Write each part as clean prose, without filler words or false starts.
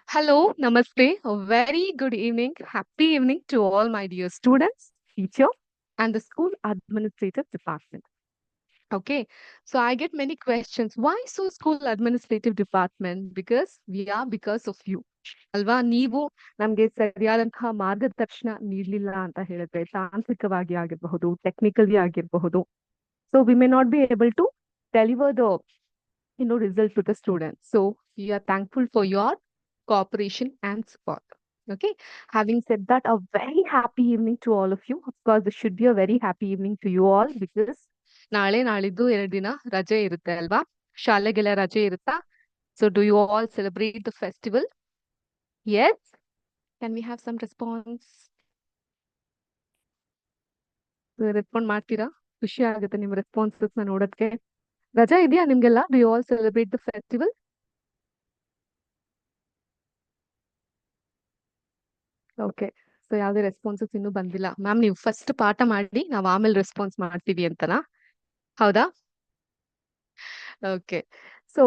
Hello, namaste. A very good evening. Happy evening to all my dear students, teacher, and the school administrative department. Okay, so I get many questions. Why so school administrative department? Because of you. ಅಲ್ವಾ ನೀವು ನಮ್ಗೆ ಸರಿಯಾದಂತಹ ಮಾರ್ಗದರ್ಶನ ನೀಡಲಿಲ್ಲ ಅಂತ ಹೇಳಿದ್ರೆ ತಾಂತ್ರಿಕವಾಗಿ ಆಗಿರಬಹುದು ಟೆಕ್ನಿಕಲಿ ಆಗಿರಬಹುದು so we may not be able to deliver the result to the students. So we are thankful for your cooperation and support. Okay. Having said that, a very happy evening to all of you. Of course, this should be a very happy evening to you all because ನಾಳೆ ನಾಳಿದ್ದು 2 ದಿನ ರಜೆ ಇರುತ್ತೆ ಅಲ್ವಾ? ಶಾಲೆಗೆಲ್ಲ ರಜೆ ಇರುತ್ತಾ? So do you all celebrate the festival? Yes? Can we have some response? Respond ಮಾಡ್ತೀರಾ? ಖುಷಿ ಆಗುತ್ತೆ ನಿಮ್ಮ ರೆಸ್ಪಾನ್ಸಸ್ ನೋಡೋದಕ್ಕೆ. ರಜಾ ಇದೆಯಾ ನಿಮ್ಗೆಲ್ಲ? Do you all celebrate the festival? Okay. So ಯಾವ್ದೇ ರೆಸ್ಪಾನ್ಸಸ್ ಇನ್ನೂ ಬಂದಿಲ್ಲ. ಮ್ಯಾಮ್ ನೀವು ಫಸ್ಟ್ ಪಾಠ ಮಾಡಿ ನಾವು ಆಮೇಲೆ ರೆಸ್ಪಾನ್ಸ್ ಮಾಡ್ತೀವಿ ಅಂತನಾ? ಹೌದಾ? ಓಕೆ. ಸೊ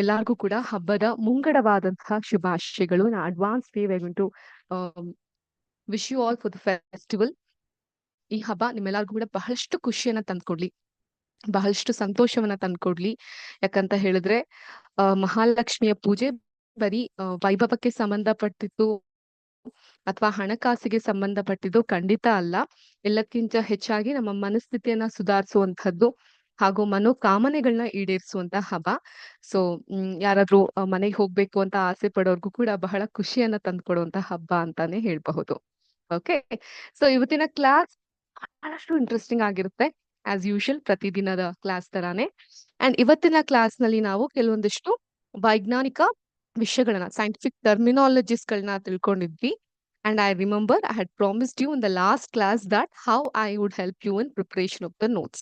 ಎಲ್ಲಾರ್ಗೂ ಕೂಡ ಹಬ್ಬದ ಮುಂಗಡವಾದಂತಹ ಶುಭಾಶಯಗಳು. Advance to wish you all for the festival. ಈ ಹಬ್ಬ ನಿಮ್ಮೆಲ್ಲರಿಗೂ ಕೂಡ ಬಹಳಷ್ಟು ಖುಷಿಯನ್ನ ತಂದ್ಕೊಡ್ಲಿ, ಬಹಳಷ್ಟು ಸಂತೋಷವನ್ನ ತಂದ್ಕೊಡ್ಲಿ. ಯಾಕಂತ ಹೇಳಿದ್ರೆ ಮಹಾಲಕ್ಷ್ಮಿಯ ಪೂಜೆ ಬರೀ ವೈಭವಕ್ಕೆ ಸಂಬಂಧಪಟ್ಟಿದ್ದು ಅಥವಾ ಹಣಕಾಸಿಗೆ ಸಂಬಂಧಪಟ್ಟಿದ್ದು ಖಂಡಿತ ಅಲ್ಲ. ಎಲ್ಲಕ್ಕಿಂತ ಹೆಚ್ಚಾಗಿ ನಮ್ಮ ಮನಸ್ಥಿತಿಯನ್ನ ಸುಧಾರಿಸುವಂತಹದ್ದು ಹಾಗೂ ಮನೋಕಾಮನೆಗಳನ್ನ ಈಡೇರಿಸುವಂತ ಹಬ್ಬ. ಸೊ ಯಾರಾದ್ರೂ ಮನೆಗೆ ಹೋಗ್ಬೇಕು ಅಂತ ಆಸೆ ಪಡೋರ್ಗು ಕೂಡ ಬಹಳ ಖುಷಿಯನ್ನ ತಂದ್ಕೊಡುವಂತ ಹಬ್ಬ ಅಂತಾನೆ ಹೇಳ್ಬಹುದು. ಓಕೆ. ಸೊ ಇವತ್ತಿನ ಕ್ಲಾಸ್ ಬಹಳಷ್ಟು ಇಂಟ್ರೆಸ್ಟಿಂಗ್ ಆಗಿರುತ್ತೆ ಆಸ್ ಯೂಶುವಲ್ ಪ್ರತಿದಿನದ ಕ್ಲಾಸ್ ತರಾನೇ. ಅಂಡ್ ಇವತ್ತಿನ ಕ್ಲಾಸ್ ನಲ್ಲಿ ನಾವು ಕೆಲವೊಂದಿಷ್ಟು ವೈಜ್ಞಾನಿಕ ವಿಷಯಗಳನ್ನ ಸೈಂಟಿಫಿಕ್ ಟರ್ಮಿನಾಲಜೀಸ್ ಗಳನ್ನ ತಿಳ್ಕೊಂಡಿದ್ವಿ. And I remember I had promised you in the last class that how I would help you in preparation of the notes.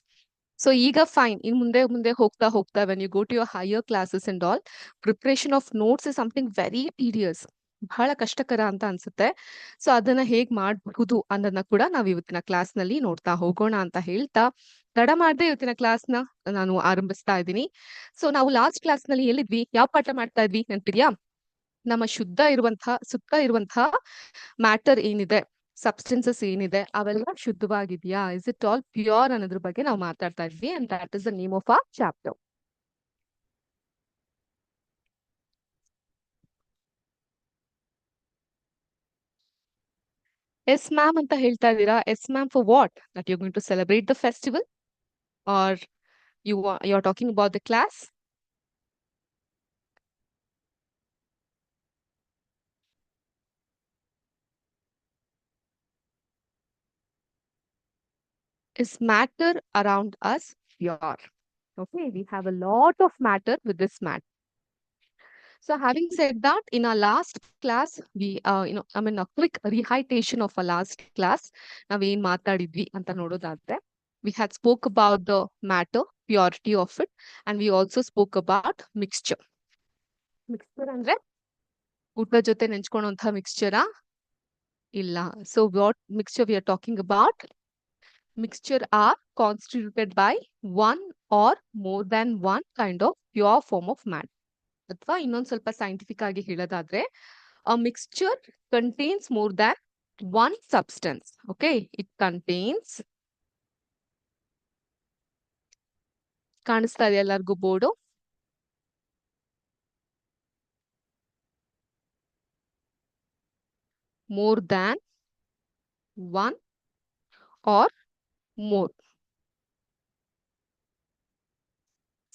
So ಈಗ ಫೈನ್, ಇನ್ ಮುಂದೆ ಮುಂದೆ ಹೋಗ್ತಾ ಹೋಗ್ತಾ when you go to your higher classes and all, preparation of notes is something very tedious. ಬಹಳ ಕಷ್ಟಕರ ಅಂತ ಅನ್ಸುತ್ತೆ. So ಅದನ್ನ ಹೇಗ್ ಮಾಡಬಹುದು ಅನ್ನೋದನ್ನ ಕೂಡ ನಾವು ಇವತ್ತಿನ ಕ್ಲಾಸ್ ನಲ್ಲಿ ನೋಡ್ತಾ ಹೋಗೋಣ ಅಂತ ಹೇಳ್ತಾ ತಡ ಮಾಡದೆ ಇವತ್ತಿನ ಕ್ಲಾಸ್ ನ ನಾನು ಆರಂಭಿಸ್ತಾ ಇದ್ದೀನಿ. ಸೊ ನಾವು ಲಾಸ್ಟ್ ಕ್ಲಾಸ್ ನಲ್ಲಿ ಎಲ್ಲಿದ್ವಿ, ಯಾವ ಪಾಠ ಮಾಡ್ತಾ ಇದ್ವಿ ನೆನ್ಪಿದ್ಯಾ? ನಮ್ಮ ಸುತ್ತ ಇರುವಂತಹ ಮ್ಯಾಟರ್ ಏನಿದೆ, ಸಬ್ಸ್ಟೆನ್ಸಸ್ ಏನಿದೆ ಅವೆಲ್ಲ ಶುದ್ಧವಾಗಿದೆಯಾ, ಇಸ್ ಇಟ್ ಆಲ್ ಪ್ಯೂರ್ ಅನ್ನೋದ್ರ ಬಗ್ಗೆ ನಾವು ಮಾತಾಡ್ತಾ ಇದ್ವಿ. And that is the name of ಆ ಚಾಪ್ಟರ್. ಎಸ್ ಮ್ಯಾಮ್ ಅಂತ ಹೇಳ್ತಾ ಇದ್ದೀರಾ. Yes ma'am for what? That you going to celebrate the festival are you are talking about the class? Is matter around us pure? Okay, we have a lot of matter with this matter. So having said that, in our last class, we, a quick rehydration of our last class. ನಾವೇನ್ ಮಾತಾಡಿದ್ವಿ ಅಂತ ನೋಡೋದಾದ್ರೆ, we had spoke about the matter, purity of it, and we also spoke about mixture. Mixture ಅಂದ್ರೆ ಊಟದ ಜೊತೆ ನೆಂಚ್ಕೊಳ್ಳುವಂತಹ ಮಿಕ್ಸ್ಚರಾ? ಇಲ್ಲ. So what mixture we are talking about? Mixture are constituted by one or more than one kind of pure form of matter. ಅಥವಾ ಇನ್ನೊಂದ್ ಸ್ವಲ್ಪ scientific ಆಗಿ ಹೇಳೋದಾದ್ರೆ, a mixture contains more than one substance. Okay, it contains, ಕಾಣಿಸ್ತಾ ಇದೆ ಎಲ್ಲರಿಗೂ board? more than one or more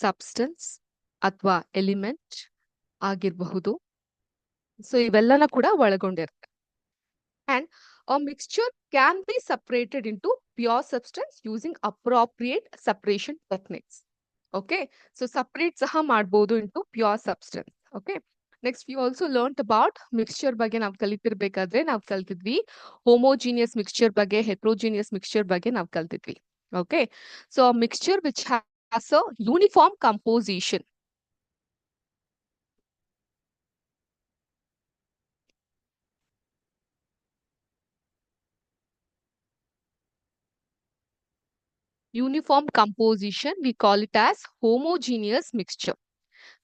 substance ಅಥವಾ element ಆಗಿರಬಹುದು. ಸೊ ಇವೆಲ್ಲನ ಕೂಡ ಒಳಗೊಂಡಿರುತ್ತೆ. And a mixture can be separated into pure substance using appropriate separation techniques. Okay, so separate saha ಮಾಡಬಹುದು into pure substance. Okay, next we also learned about mixture ಬಗ್ಗೆ ನಾವು ಕಲಿತಿರ್ಬೇಕಾದ್ರೆ ನಾವು ಕಲ್ತಿದ್ವಿ homogeneous mixture ಬಗ್ಗೆ, heterogeneous mixture ಬಗ್ಗೆ ನಾವು ಕಲ್ತಿದ್ವಿ. Okay, so a mixture which has a uniform composition. Uniform composition, we call it as homogeneous mixture.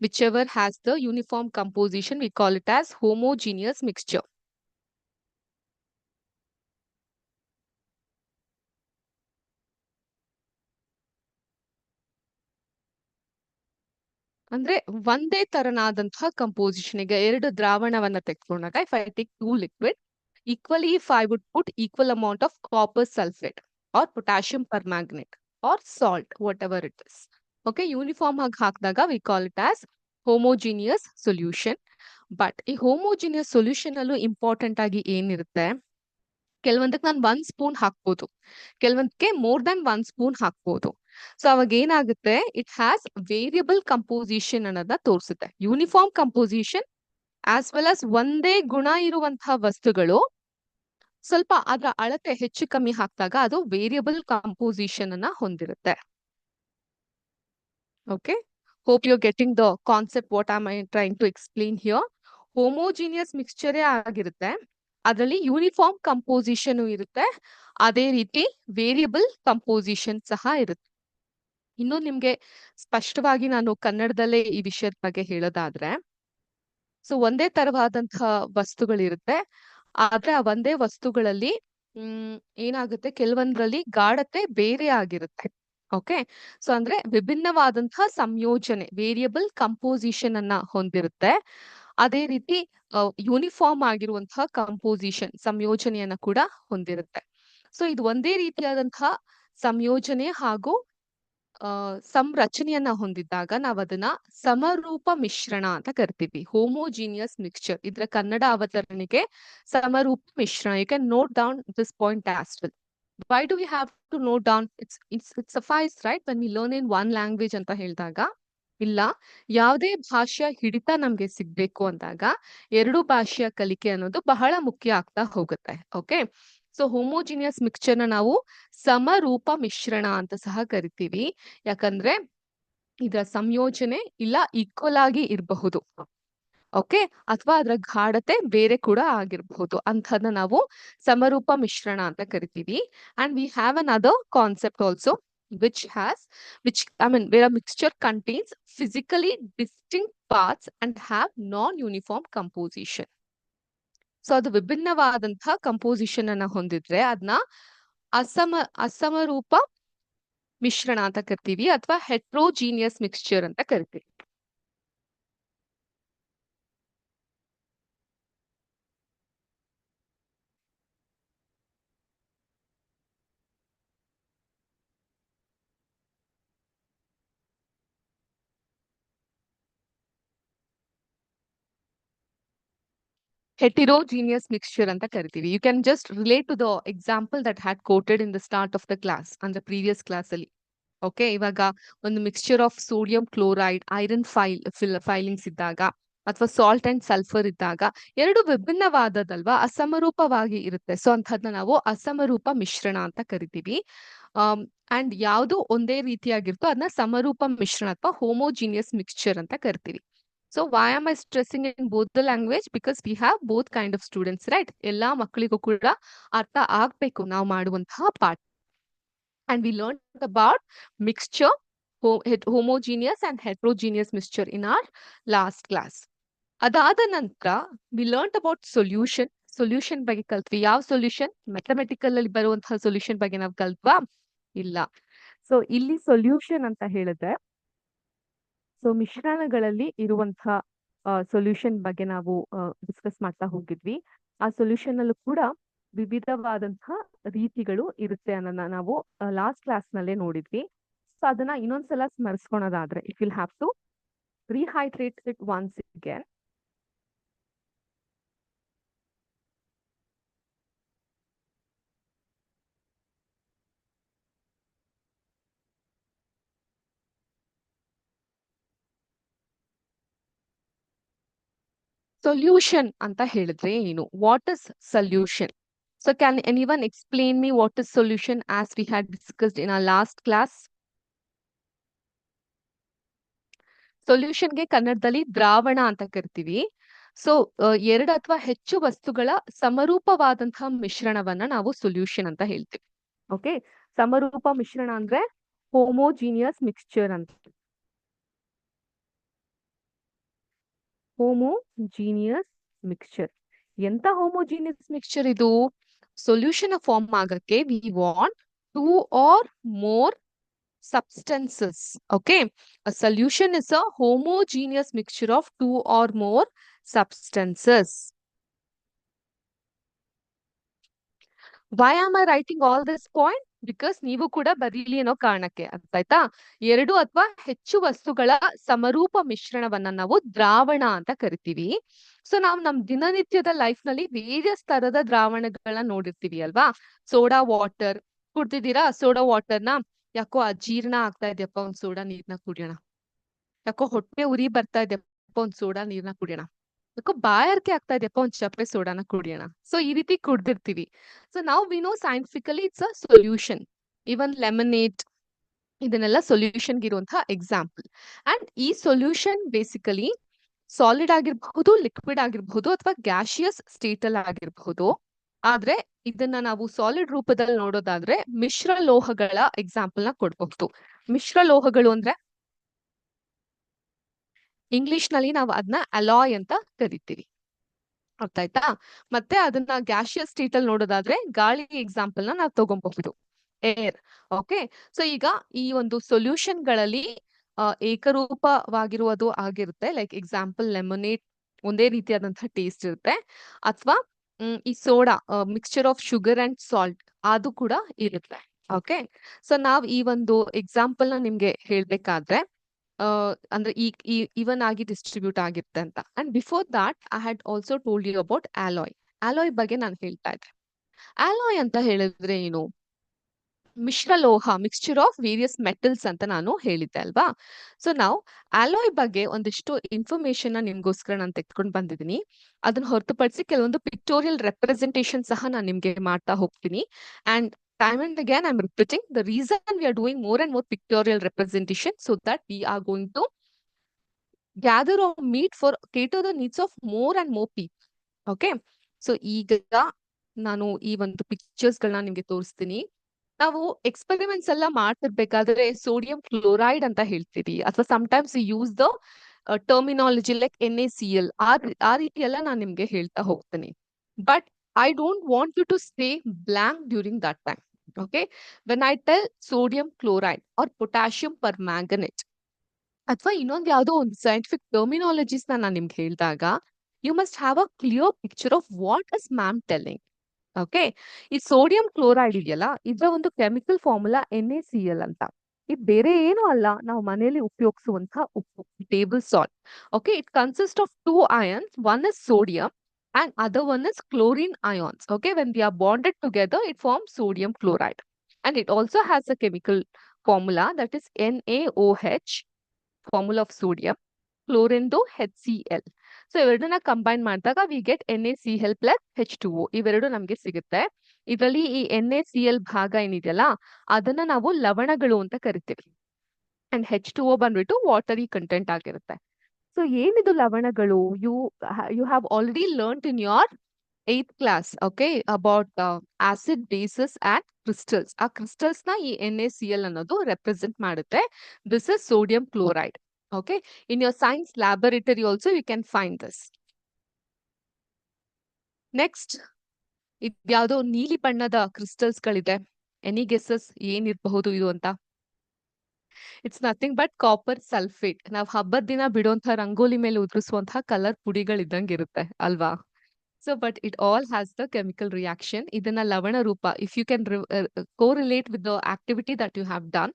whichever has the uniform composition, we call it as homogeneous mixture. ಅಂದ್ರೆ ಒಂದೇ ತರನಾದಂತಹ composition. ಈಗ ಎರಡು ದ್ರಾವಣವನ್ನ ತೆಗೆದುಕೊಂಡಾಗ, if I take two liquid equally, if I would put equal amount of copper sulfate or potassium permanganate or salt, whatever it is. Okay, uniform ಆಗಿ ಹಾಕಿದಾಗ we call it as homogeneous solution. But ಈ homogeneous solution ಅಲ್ಲೂ important ಆಗಿ ಏನಿರುತ್ತೆ, ಕೆಲವೊಂದಕ್ಕೆ ನಾನು 1 spoon ಹಾಕ್ಬೋದು, ಕೆಲವೊಂದಕ್ಕೆ more than 1 spoon ಹಾಕ್ಬೋದು. So ಅವಾಗ ಏನಾಗುತ್ತೆ, ಇಟ್ ಹ್ಯಾಸ್ ವೇರಿಯಬಲ್ ಕಂಪೋಸಿಷನ್ ಅನ್ನೋದನ್ನ ತೋರಿಸುತ್ತೆ. Uniform composition as well as ಒಂದೇ ಗುಣ ಇರುವಂತಹ ವಸ್ತುಗಳು ಸ್ವಲ್ಪ ಅದರ ಅಳತೆ ಹೆಚ್ಚು ಕಮ್ಮಿ ಹಾಕಿದಾಗ ಅದು ವೇರಿಯಬಲ್ ಕಂಪೋಸಿಷನ್ ಅನ್ನ ಹೊಂದಿರುತ್ತೆ. Okay, hope you are getting the concept what am I trying to explain here. Homogeneous ಮಿಕ್ಸ್ಚರೇ ಆಗಿರುತ್ತೆ, ಅದರಲ್ಲಿ ಯೂನಿಫಾರ್ಮ್ ಕಂಪೋಸಿಷನ್ ಇರುತ್ತೆ, ಅದೇ ರೀತಿ ವೇರಿಯಬಲ್ ಕಂಪೋಸಿಷನ್ ಸಹ ಇರುತ್ತೆ. ಇನ್ನು ನಿಮ್ಗೆ ಸ್ಪಷ್ಟವಾಗಿ ನಾನು ಕನ್ನಡದಲ್ಲೇ ಈ ವಿಷಯದ ಬಗ್ಗೆ ಹೇಳೋದಾದ್ರೆ, ಸೊ ಒಂದೇ ತರವಾದಂತಹ ವಸ್ತುಗಳಿರುತ್ತೆ, ಆದ್ರೆ ಆ ಒಂದೇ ವಸ್ತುಗಳಲ್ಲಿ ಏನಾಗುತ್ತೆ, ಕೆಲವೊಂದ್ರಲ್ಲಿ ಗಾಢತೆ ಬೇರೆ ಆಗಿರುತ್ತೆ. ಓಕೆ, ಸೊ ಅಂದ್ರೆ ವಿಭಿನ್ನವಾದಂತಹ ಸಂಯೋಜನೆ, ವೇರಿಯಬಲ್ ಕಂಪೋಸಿಷನ್ ಅನ್ನ ಹೊಂದಿರುತ್ತೆ. ಅದೇ ರೀತಿ ಯೂನಿಫಾರ್ಮ್ ಆಗಿರುವಂತಹ ಕಂಪೋಸಿಷನ್, ಸಂಯೋಜನೆಯನ್ನ ಕೂಡ ಹೊಂದಿರುತ್ತೆ. ಸೊ ಇದು ಒಂದೇ ರೀತಿಯಾದಂತಹ ಸಂಯೋಜನೆ ಹಾಗೂ ಸಂರಚನೆಯನ್ನ ಹೊಂದಿದ್ದಾಗ ನಾವು ಅದನ್ನ ಸಮರೂಪ ಮಿಶ್ರಣ ಅಂತ ಕರಿತೀವಿ. ಹೋಮೋಜಿನಿಯಸ್ ಮಿಕ್ಸ್ಚರ್, ಇದರ ಕನ್ನಡ ಅವತರಣಿಕೆ ಸಮರೂಪ ಮಿಶ್ರಣ. You can note down this point as well. Why do we have to note down? It's suffice right when we learn in one language ಅಂತ ಹೇಳಿದಾಗ. ಇಲ್ಲ, ಯಾವುದೇ ಭಾಷೆಯ ಹಿಡಿತ ನಮ್ಗೆ ಸಿಗ್ಬೇಕು ಅಂದಾಗ ಎರಡು ಭಾಷೆಯ ಕಲಿಕೆ ಅನ್ನೋದು ಬಹಳ ಮುಖ್ಯ ಆಗ್ತಾ ಹೋಗುತ್ತೆ. ಓಕೆ, ಸೊ ಹೋಮೋಜಿನಿಯಸ್ ಮಿಕ್ಸ್ಚರ್ ನ ನಾವು ಸಮರೂಪ ಮಿಶ್ರಣ ಅಂತ ಸಹ ಕರಿತೀವಿ. ಯಾಕಂದ್ರೆ ಇದರ ಸಂಯೋಜನೆ ಇಲ್ಲ ಈಕ್ವಲ್ ಆಗಿ ಇರಬಹುದು, ಓಕೆ, ಅಥವಾ ಅದರ ಗಾಢತೆ ಬೇರೆ ಕೂಡ ಆಗಿರಬಹುದು. ಅಂಥದನ್ನ ನಾವು ಸಮರೂಪ ಮಿಶ್ರಣ ಅಂತ ಕರಿತೀವಿ. And we have an other concept also which where a mixture contains physically distinct parts and have non-uniform composition. So ಅದು ವಿಭಿನ್ನವಾದಂತಹ ಕಂಪೋಸಿಷನ್ ಅನ್ನ ಹೊಂದಿದ್ರೆ ಅದನ್ನ ಅಸಮರೂಪ ಮಿಶ್ರಣ ಅಂತ ಕರಿತೀವಿ, ಅಥವಾ ಹೆಟ್ರೋಜೀನಿಯಸ್ ಮಿಕ್ಸ್ಚರ್ ಅಂತ ಕರಿತೀವಿ. Heterogeneous mixture ಅಂತ ಕರಿತೀವಿ. You can just relate to the example that had quoted in the start of the class, ಅಂದ್ರೆ previous class ಅಲ್ಲಿ. ಓಕೆ, ಇವಾಗ ಒಂದು mixture of sodium chloride, iron filings ಇದ್ದಾಗ, ಅಥವಾ ಸಾಲ್ಟ್ ಅಂಡ್ ಸಲ್ಫರ್ ಇದ್ದಾಗ ಎರಡು ವಿಭಿನ್ನವಾದದಲ್ವಾ, ಅಸಮರೂಪವಾಗಿ ಇರುತ್ತೆ. ಸೊ ಅಂತದನ್ನ ನಾವು ಅಸಮರೂಪ ಮಿಶ್ರಣ ಅಂತ ಕರಿತೀವಿ. ಅಂಡ್ ಯಾವುದು ಒಂದೇ ರೀತಿಯಾಗಿರ್ತೋ ಅದನ್ನ ಸಮರೂಪ ಮಿಶ್ರಣ ಅಥವಾ ಹೋಮೋಜಿನಿಯಸ್ ಮಿಕ್ಸ್ಚರ್ ಅಂತ ಕರಿತೀವಿ. So why am I stressing in both the language? Because we have both kind of students, right? ಎಲ್ಲಾ ಮಕ್ಕಳಿಗೂ ಕೂಡ ಅರ್ಥ ಆಗ್ಬೇಕು ನಾವು ಮಾಡುವಂತಹ ಪಾಠ. And we learned about mixture, homogeneous and heterogeneous mixture in our last class. ಅದಾದ ನಂತರ we learned about solution ಬಗ್ಗೆ ಕಲ್ತ್ವಿ. ಯಾವ ಸೊಲ್ಯೂಷನ್? ಮ್ಯಾಥಮೆಟಿಕಲ್ ಅಲ್ಲಿ ಬರುವಂತಹ ಸೊಲ್ಯೂಷನ್ ಬಗ್ಗೆ ನಾವು ಕಲ್ತ್ವಾ? ಇಲ್ಲ. ಸೊ ಇಲ್ಲಿ ಸೊಲ್ಯೂಷನ್ ಅಂತ ಹೇಳಿದ್ರೆ, ಸೊ ಮಿಶ್ರಣಗಳಲ್ಲಿ ಇರುವಂತಹ ಸೊಲ್ಯೂಷನ್ ಬಗ್ಗೆ ನಾವು ಡಿಸ್ಕಸ್ ಮಾಡ್ತಾ ಹೋಗಿದ್ವಿ. ಆ ಸೊಲ್ಯೂಷನ್ ಅಲ್ಲೂ ಕೂಡ ವಿವಿಧವಾದಂತಹ ರೀತಿಗಳು ಇರುತ್ತೆ ಅನ್ನೋದನ್ನ ನಾವು ಲಾಸ್ಟ್ ಕ್ಲಾಸ್ ನಲ್ಲೇ ನೋಡಿದ್ವಿ. ಸೊ ಅದನ್ನ ಇನ್ನೊಂದ್ಸಲ ಸ್ಮರಿಸ್ಕೊಳೋದಾದ್ರೆ, if will have to rehydrate it once again. Solution ಅಂತ ಹೇಳಿದ್ರೆ ಏನು? What is solution? So can anyone explain me what is solution as we had discussed in our last class? ಸೊಲ್ಯೂಷನ್ಗೆ ಕನ್ನಡದಲ್ಲಿ ದ್ರಾವಣ ಅಂತ ಕರಿತೀವಿ. ಸೊ ಎರಡು ಅಥವಾ ಹೆಚ್ಚು ವಸ್ತುಗಳ ಸಮರೂಪವಾದಂತಹ ಮಿಶ್ರಣವನ್ನ ನಾವು ಸೊಲ್ಯೂಷನ್ ಅಂತ ಹೇಳ್ತೀವಿ. ಓಕೆ, ಸಮರೂಪ ಮಿಶ್ರಣ ಅಂದ್ರೆ ಹೋಮೋಜಿನಿಯಸ್ ಮಿಕ್ಸ್ಚರ್ ಅಂತ. Homogeneous mixture. ಎಂತ ಹೋಮೋಜೀನಿಯಸ್ ಮಿಕ್ಸ್ಚರ್ ಇದು? ಸೊಲ್ಯೂಷನ್ ಫಾರ್ಮ್ ಆಗಕ್ಕೆ we want 2 or more substances. Okay, a solution is a homogeneous mixture of 2 or more substances. Why am I writing all this point? Because ನೀವು ಕೂಡ ಬರೀಲಿ ಅನ್ನೋ ಕಾರಣಕ್ಕೆ. ಅರ್ಥ ಆಯ್ತಾ? 2 ಅಥವಾ ಹೆಚ್ಚು ವಸ್ತುಗಳ ಸಮರೂಪ ಮಿಶ್ರಣವನ್ನ ನಾವು ದ್ರಾವಣ ಅಂತ ಕರಿತೀವಿ. ಸೊ ನಾವು ನಮ್ ದಿನನಿತ್ಯದ ಲೈಫ್ ನಲ್ಲಿ ವೇರಿಯಸ್ ತರದ ದ್ರಾವಣಗಳನ್ನ ನೋಡಿರ್ತೀವಿ ಅಲ್ವಾ? ಸೋಡಾ ವಾಟರ್ ಕುಡ್ದಿದ್ದೀರಾ? ಸೋಡಾ ವಾಟರ್ನ ಯಾಕೋ ಅಜೀರ್ಣ ಆಗ್ತಾ ಇದೆಯಪ್ಪ, ಒಂದ್ ಸೋಡಾ ನೀರ್ನ ಕುಡಿಯೋಣ. ಯಾಕೋ ಹೊಟ್ಟೆ ಉರಿ ಬರ್ತಾ ಇದೆಯಪ್ಪ, ಒಂದ್ ಸೋಡಾ ನೀರ್ನ ಕುಡಿಯೋಣ. ಯಾಕೋ ಬಾಯಾರಿಕೆ ಆಗ್ತಾ ಇದೆಯಪ್ಪ, ಒಂದ್ ಚಪ್ಪೆ ಸೋಡಾನ ಕುಡಿಯೋಣ. ಸೊ ಈ ರೀತಿ ಕುಡ್ದಿರ್ತೀವಿ. ಸೊ ನಾವು we know scientifically it's a solution. Even lemonade ಇದನ್ನೆಲ್ಲ ಸೊಲ್ಯೂಷನ್ಗೆ ಇರುವಂತಹ ಎಕ್ಸಾಂಪಲ್. ಅಂಡ್ ಈ ಸೊಲ್ಯೂಷನ್ ಬೇಸಿಕಲಿ ಸಾಲಿಡ್ ಆಗಿರಬಹುದು, ಲಿಕ್ವಿಡ್ ಆಗಿರಬಹುದು, ಅಥವಾ ಗ್ಯಾಶಿಯಸ್ ಸ್ಟೇಟ್ ಅಲ್ಲಿ ಆಗಿರಬಹುದು. ಆದ್ರೆ ಇದನ್ನ ನಾವು ಸಾಲಿಡ್ ರೂಪದಲ್ಲಿ ನೋಡೋದಾದ್ರೆ ಮಿಶ್ರ ಲೋಹಗಳ ಎಕ್ಸಾಂಪಲ್ ನ ಕೊಡ್ಬಹುದು. ಮಿಶ್ರ ಲೋಹಗಳು ಅಂದ್ರೆ ಇಂಗ್ಲಿಷ್ ನಲ್ಲಿ ನಾವು ಅದನ್ನ ಅಲಾಯ್ ಅಂತ ಕರಿತೀವಿ. ಅರ್ಥ ಆಯ್ತಾ? ಮತ್ತೆ ಅದನ್ನ ಗ್ಯಾಶಿಯಸ್ ಸ್ಟೇಟ್ ಅಲ್ಲಿ ನೋಡೋದಾದ್ರೆ ಗಾಳಿ ಎಕ್ಸಾಂಪಲ್ ನ ನಾವು ತಗೊಬಹುದು, ಏರ್. ಓಕೆ, ಸೊ ಈಗ ಈ ಒಂದು ಸೊಲ್ಯೂಷನ್ ಗಳಲ್ಲಿ ಏಕರೂಪವಾಗಿರುವುದು ಆಗಿರುತ್ತೆ. ಲೈಕ್ ಎಕ್ಸಾಂಪಲ್ ಲೆಮನೇಟ್ ಒಂದೇ ರೀತಿಯಾದಂತಹ ಟೇಸ್ಟ್ ಇರುತ್ತೆ. ಅಥವಾ ಈ soda mixture of sugar and salt ಅದು ಕೂಡ ಇರುತ್ತೆ. ಓಕೆ, ಸೊ ನಾವ್ ಈ ಒಂದು ಎಕ್ಸಾಂಪಲ್ ನ ನಿಮ್ಗೆ ಹೇಳ್ಬೇಕಾದ್ರೆ ಅಂದ್ರೆ ಈ ಇವನ್ ಆಗಿ ಡಿಸ್ಟ್ರಿಬ್ಯೂಟ್ ಆಗಿರುತ್ತೆ ಅಂತ. And before that I had also told you about alloy. Alloy ಬಗ್ಗೆ ನಾನು ಹೇಳ್ತಾ ಇದ್ದೆ. ಆಲಾಯ್ ಅಂತ ಹೇಳಿದ್ರೆ ಏನು? ಮಿಶ್ರ ಲೋಹ, ಮಿಕ್ಸ್ಚರ್ ಆಫ್ ವೇರಿಯಸ್ ಮೆಟಲ್ಸ್ ಅಂತ ನಾನು ಹೇಳಿದ್ದೆ ಅಲ್ವಾ? ಸೊ ನಾವು ಆಲಾಯ್ ಬಗ್ಗೆ ಒಂದಿಷ್ಟು ಇನ್ಫಾರ್ಮೇಶನ್ ನಿಮ್ಗೋಸ್ಕರ ನಾನು ತೆಗೆದುಕೊಂಡು ಬಂದಿದ್ದೀನಿ. ಅದನ್ನ ಹೊರತುಪಡಿಸಿ ಕೆಲವೊಂದು ಪಿಕ್ಟೋರಿಯಲ್ ರೆಪ್ರೆಸೆಂಟೇಷನ್ ಸಹ ನಾನು ನಿಮ್ಗೆ ಮಾಡ್ತಾ ಹೋಗ್ತೀನಿ. And time and again I'm repeating the reason we are doing more and more pictorial representation, so that we are going to gather or meet for cater the needs of more and more people. Okay, so ಈಗ ನಾನು ಈ ಒಂದು pictures ಗಳನ್ನ ನಿಮ್ಗೆ ತೋರಿಸ್ತೀನಿ. ನಾವು experiments ಎಲ್ಲ ಮಾಡ್ತಿರ್ಬೇಕಾದ್ರೆ sodium chloride ಅಂತ ಹೇಳ್ತೀವಿ, ಅಥವಾ sometimes use the terminology like NaCl. ಆ ರೀತಿ ಎಲ್ಲ ನಾನು ನಿಮ್ಗೆ ಹೇಳ್ತಾ ಹೋಗ್ತೀನಿ. But I don't want you to stay blank during that time. Okay, when I tell sodium chloride or potassium permanganate ಅಥವಾ ಇನ್ನೊಂದು ಯಾವುದೋ ಒಂದು ಸೈಂಟಿಫಿಕ್ ಟರ್ಮಿನಾಲಜೀಸ್ ನಾನು ನಿಮ್ಗೆ ಹೇಳಿದಾಗ you must have a clear picture of what is ma'am telling. Okay, ಈ sodium chloride ಇದೆಯಲ್ಲ, ಇದರ ಒಂದು ಕೆಮಿಕಲ್ ಫಾರ್ಮುಲಾ NaCl ಅಂತ. ಇದು ಬೇರೆ ಏನು ಅಲ್ಲ, ನಾವು ಮನೆಯಲ್ಲಿ ಉಪಯೋಗಿಸುವಂತಹ ಉಪ್ಪು, table salt. Okay, it consist of 2 ions. One is sodium and other one is chlorine ions. Okay, when they are bonded together it forms sodium chloride, and it also has a chemical formula that is NaOH, formula of sodium, chlorine to HCl. So ಇವೆರಡನ್ನ combine ಮಾಡಿದಾಗ we get NaCl plus H2O. ಇವೆರಡು ನಮ್ಗೆ ಸಿಗುತ್ತೆ. ಇದರಲ್ಲಿ ಈ NaCl ಭಾಗ ಏನಿದೆಯಲ್ಲ ಅದನ್ನ ನಾವು ಲವಣಗಳು ಅಂತ ಕರಿತೀವಿ. ಅಂಡ್ H2O ಬಂದ್ಬಿಟ್ಟು ವಾಟರಿ ಕಂಟೆಂಟ್ ಆಗಿರುತ್ತೆ. ಸೊ ಏನಿದು ಲವಣಗಳು? You have already learned in your 8th class, okay, about acid, bases and crystals. ಆ ಕ್ರಿಸ್ಟಲ್ಸ್ ನ ಈ NaCl ಅನ್ನೋದು ರೆಪ್ರೆಸೆಂಟ್ ಮಾಡುತ್ತೆ. This is sodium chloride. Okay, in your science laboratory also you can find this. Next, ಇದ್ಯಾವುದೋ ನೀಲಿ ಬಣ್ಣದ crystals ಗಳಿದೆ. Any guesses ಏನಿರಬಹುದು ಇದು ಅಂತ? It's nothing but copper sulphate. ನಾವು ಹಬ್ಬದ ದಿನ ಬಿಡುವಂತಹ ರಂಗೋಲಿ ಮೇಲೆ ಉದುರಿಸುವಂತಹ ಕಲರ್ ಪುಡಿಗಳಿದ್ದಂಗೆ ಇರುತ್ತೆ ಅಲ್ವಾ? So, but it all has the chemical reaction. ಇದನ್ನ ಲವಣ ರೂಪ. If you can correlate with the activity that you have done,